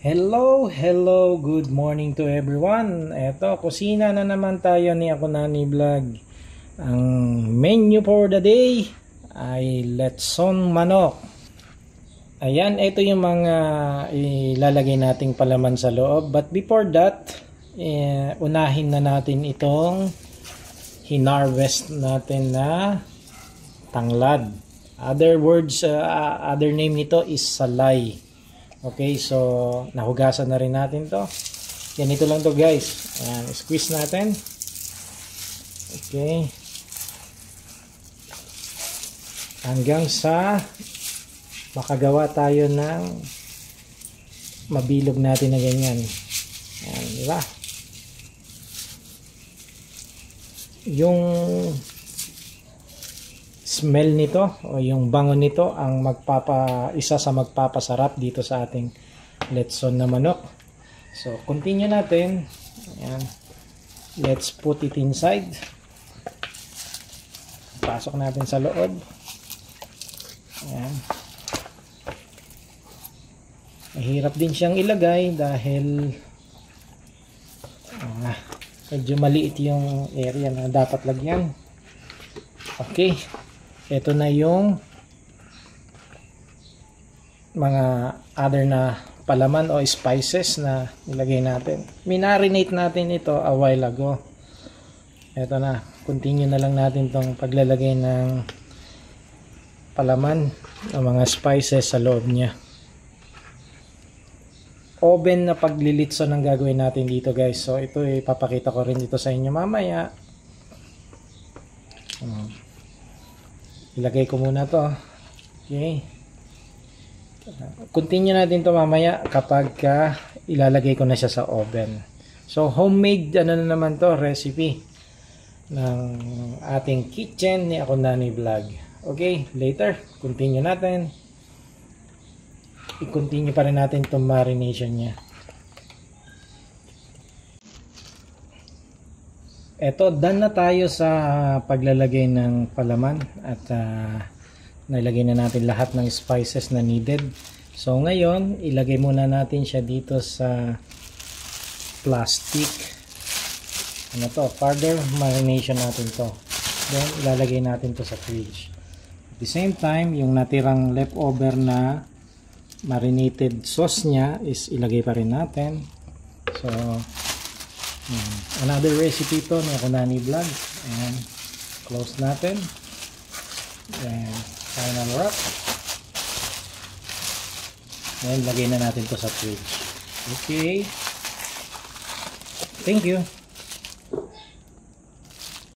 Hello, good morning to everyone. Eto, kusina na naman tayo ni Ako Nani Vlog. Ang menu for the day ay letson manok. Ayan, ito yung mga ilalagay nating palaman sa loob. But before that, unahin na natin itong hinarvest natin na tanglad. Other name nito is salay. Okay, so nahugasan na rin natin to. Ganito lang to guys. Ayan, squeeze natin. Okay. Hanggang sa makagawa tayo ng mabilog natin na ganyan. Ayan, di ba? Yung smell nito o yung bango nito ang isa sa magpapasarap dito sa ating letson na manok. So continue natin. Ayan. Let's put it inside. Pasok natin sa loob. Ayan. Mahirap din siyang ilagay dahil medyo maliit yung area na dapat lagyan. Okay. Ito na yung mga other na palaman o spices na nilagay natin. Minarinate natin ito a while ago. Ito na. Continue na lang natin tong paglalagay ng palaman o mga spices sa loob niya. Oven na paglilitson ang gagawin natin dito guys. So ito ipapakita ko rin dito sa inyo mamaya. Ilagay ko muna to. Okay. Continue natin to mamaya kapag ilalagay ko na siya sa oven. So homemade na naman to recipe ng ating kitchen ni Ako Nani Vlog. Okay, later continue natin. I-continue pa rin natin itong marination niya. Eto, done na tayo sa paglalagay ng palaman at nilagay na natin lahat ng spices na needed. So ngayon, ilagay muna natin siya dito sa plastic. Ano to? Further marination natin to. Then ilalagay natin to sa fridge. At the same time, yung natirang leftover na marinated sauce niya is ilagay pa rin natin. So another recipe to ni Ako Nani Vlog. And close natin. Then final wrap. And lagay na natin to sa fridge. Okay. Thank you.